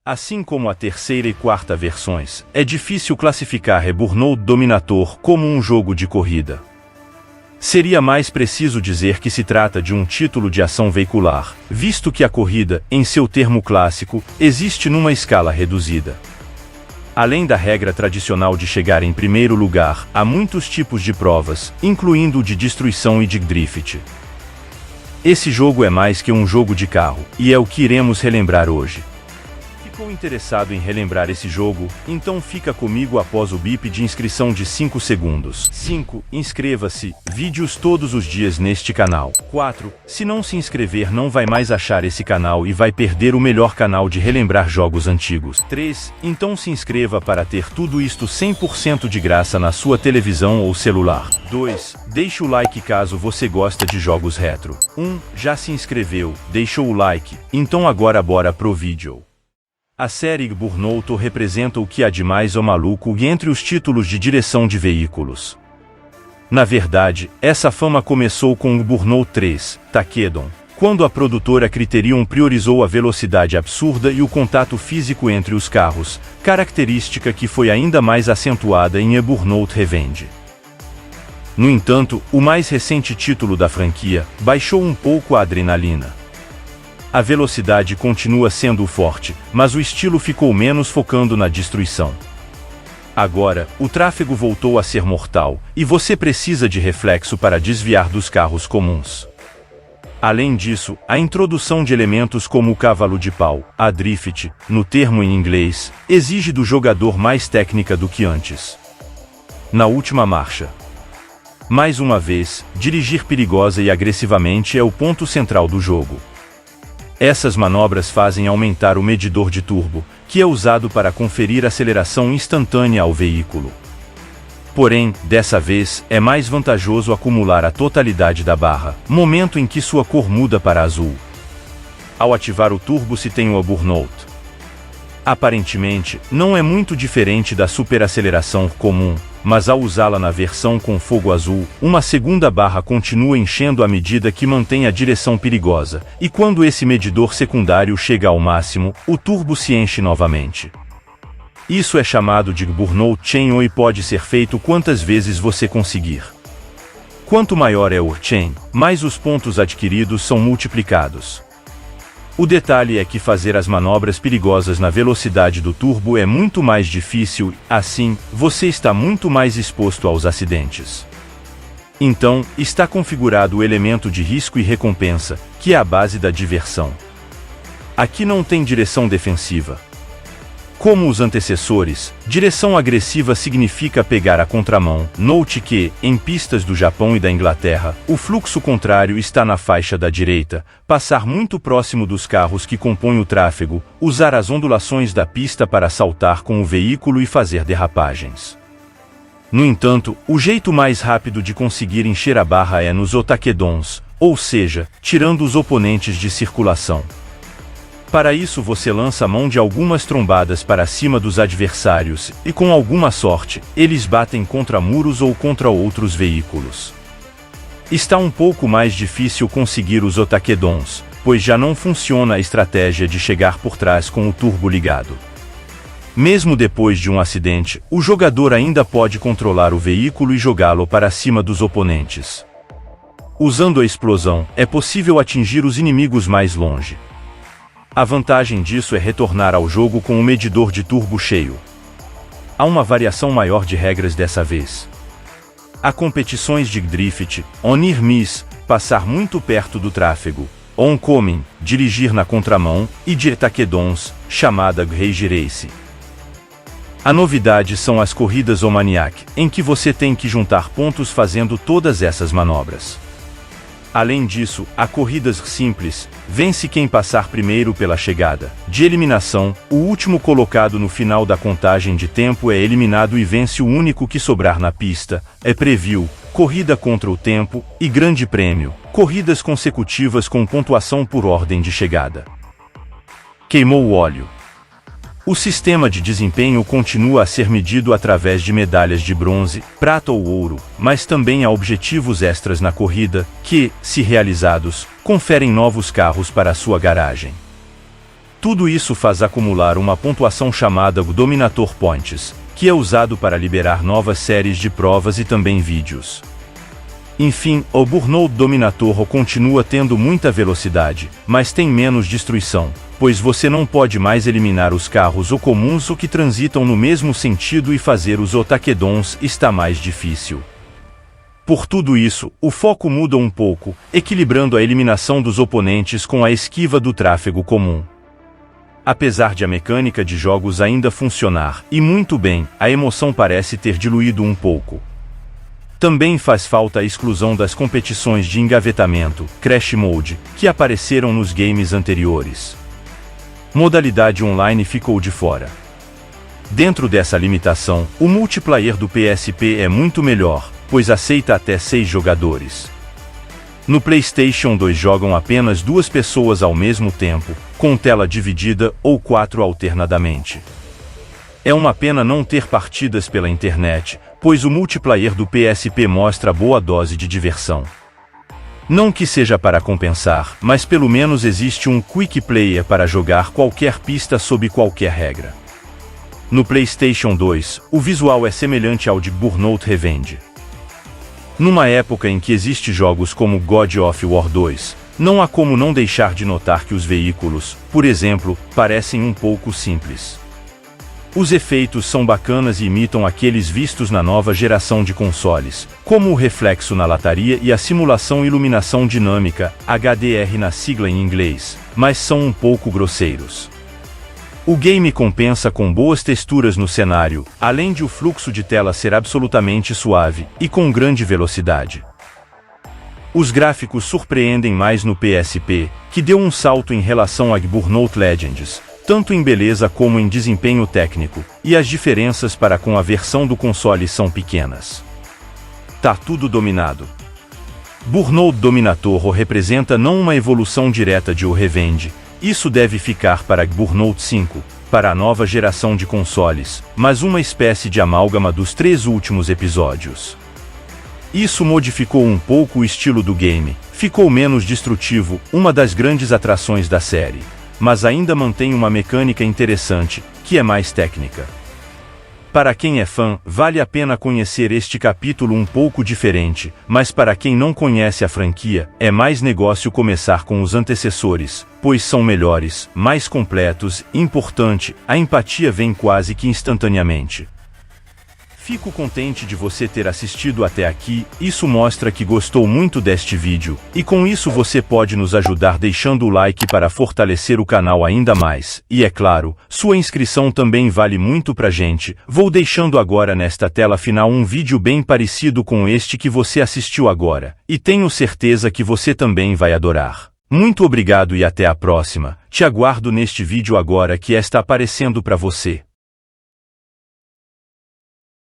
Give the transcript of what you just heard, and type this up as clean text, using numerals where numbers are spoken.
Assim como a terceira e quarta versões, é difícil classificar o Burnout Dominator como um jogo de corrida. Seria mais preciso dizer que se trata de um título de ação veicular, visto que a corrida, em seu termo clássico, existe numa escala reduzida. Além da regra tradicional de chegar em primeiro lugar, há muitos tipos de provas, incluindo o de destruição e de drift. Esse jogo é mais que um jogo de carro, e é o que iremos relembrar hoje. Ficou interessado em relembrar esse jogo? Então fica comigo após o bip de inscrição de 5 segundos. 5. Inscreva-se. Vídeos todos os dias neste canal. 4. Se não se inscrever não vai mais achar esse canal e vai perder o melhor canal de relembrar jogos antigos. 3. Então se inscreva para ter tudo isto 100% de graça na sua televisão ou celular. 2. Deixe o like caso você gosta de jogos retro. 1. Já se inscreveu, deixou o like, então agora bora pro vídeo. A série Burnout representa o que há de mais maluco entre os títulos de direção de veículos. Na verdade, essa fama começou com o Burnout 3, Takedon, quando a produtora Criterion priorizou a velocidade absurda e o contato físico entre os carros, característica que foi ainda mais acentuada em Burnout Revenge. No entanto, o mais recente título da franquia baixou um pouco a adrenalina. A velocidade continua sendo forte, mas o estilo ficou menos focando na destruição. Agora, o tráfego voltou a ser mortal, e você precisa de reflexo para desviar dos carros comuns. Além disso, a introdução de elementos como o cavalo de pau, a drift, no termo em inglês, exige do jogador mais técnica do que antes. Na última marcha. Mais uma vez, dirigir perigosa e agressivamente é o ponto central do jogo. Essas manobras fazem aumentar o medidor de turbo, que é usado para conferir aceleração instantânea ao veículo. Porém, dessa vez, é mais vantajoso acumular a totalidade da barra, momento em que sua cor muda para azul. Ao ativar o turbo se tem o Burnout. Aparentemente, não é muito diferente da superaceleração comum, mas ao usá-la na versão com fogo azul, uma segunda barra continua enchendo à medida que mantém a direção perigosa, e quando esse medidor secundário chega ao máximo, o turbo se enche novamente. Isso é chamado de Burnout Chain e pode ser feito quantas vezes você conseguir. Quanto maior é o chain, mais os pontos adquiridos são multiplicados. O detalhe é que fazer as manobras perigosas na velocidade do turbo é muito mais difícil, assim, você está muito mais exposto aos acidentes. Então, está configurado o elemento de risco e recompensa, que é a base da diversão. Aqui não tem direção defensiva. Como os antecessores, direção agressiva significa pegar a contramão. Note que, em pistas do Japão e da Inglaterra, o fluxo contrário está na faixa da direita, passar muito próximo dos carros que compõem o tráfego, usar as ondulações da pista para saltar com o veículo e fazer derrapagens. No entanto, o jeito mais rápido de conseguir encher a barra é nos Takedons, ou seja, tirando os oponentes de circulação. Para isso você lança mão de algumas trombadas para cima dos adversários, e com alguma sorte, eles batem contra muros ou contra outros veículos. Está um pouco mais difícil conseguir os Takedons, pois já não funciona a estratégia de chegar por trás com o turbo ligado. Mesmo depois de um acidente, o jogador ainda pode controlar o veículo e jogá-lo para cima dos oponentes. Usando a explosão, é possível atingir os inimigos mais longe. A vantagem disso é retornar ao jogo com o medidor de turbo cheio. Há uma variação maior de regras dessa vez. Há competições de drift, on-near-miss, passar muito perto do tráfego, oncoming, dirigir na contramão, e de Takedons, chamada Rage Race. A novidade são as corridas Omaniac, em que você tem que juntar pontos fazendo todas essas manobras. Além disso, há corridas simples, vence quem passar primeiro pela chegada. De eliminação, o último colocado no final da contagem de tempo é eliminado e vence o único que sobrar na pista. É preview, corrida contra o tempo, e grande prêmio, corridas consecutivas com pontuação por ordem de chegada. Queimou o óleo. O sistema de desempenho continua a ser medido através de medalhas de bronze, prata ou ouro, mas também há objetivos extras na corrida, que, se realizados, conferem novos carros para a sua garagem. Tudo isso faz acumular uma pontuação chamada Dominator Points, que é usado para liberar novas séries de provas e também vídeos. Enfim, o Burnout Dominator continua tendo muita velocidade, mas tem menos destruição, pois você não pode mais eliminar os carros ou comuns ou que transitam no mesmo sentido e fazer os otakedons está mais difícil. Por tudo isso, o foco muda um pouco, equilibrando a eliminação dos oponentes com a esquiva do tráfego comum. Apesar de a mecânica de jogos ainda funcionar, e muito bem, a emoção parece ter diluído um pouco. Também faz falta a exclusão das competições de engavetamento, Crash Mode, que apareceram nos games anteriores. Modalidade online ficou de fora. Dentro dessa limitação, o multiplayer do PSP é muito melhor, pois aceita até 6 jogadores. No PlayStation 2 jogam apenas 2 pessoas ao mesmo tempo, com tela dividida ou 4 alternadamente. É uma pena não ter partidas pela internet, pois o multiplayer do PSP mostra boa dose de diversão. Não que seja para compensar, mas pelo menos existe um quick player para jogar qualquer pista sob qualquer regra. No PlayStation 2, o visual é semelhante ao de Burnout Revenge. Numa época em que existem jogos como God of War 2, não há como não deixar de notar que os veículos, por exemplo, parecem um pouco simples. Os efeitos são bacanas e imitam aqueles vistos na nova geração de consoles, como o reflexo na lataria e a simulação iluminação dinâmica, HDR na sigla em inglês, mas são um pouco grosseiros. O game compensa com boas texturas no cenário, além de o fluxo de tela ser absolutamente suave e com grande velocidade. Os gráficos surpreendem mais no PSP, que deu um salto em relação a Burnout Legends, tanto em beleza como em desempenho técnico, e as diferenças para com a versão do console são pequenas. Tá tudo dominado. Burnout Dominator representa não uma evolução direta de O Revenge, isso deve ficar para Burnout 5, para a nova geração de consoles, mas uma espécie de amálgama dos 3 últimos episódios. Isso modificou um pouco o estilo do game, ficou menos destrutivo, uma das grandes atrações da série, mas ainda mantém uma mecânica interessante, que é mais técnica. Para quem é fã, vale a pena conhecer este capítulo um pouco diferente, mas para quem não conhece a franquia, é mais negócio começar com os antecessores, pois são melhores, mais completos, importante, a empatia vem quase que instantaneamente. Fico contente de você ter assistido até aqui, isso mostra que gostou muito deste vídeo, e com isso você pode nos ajudar deixando o like para fortalecer o canal ainda mais, e é claro, sua inscrição também vale muito pra gente. Vou deixando agora nesta tela final um vídeo bem parecido com este que você assistiu agora, e tenho certeza que você também vai adorar. Muito obrigado e até a próxima, te aguardo neste vídeo agora que está aparecendo para você.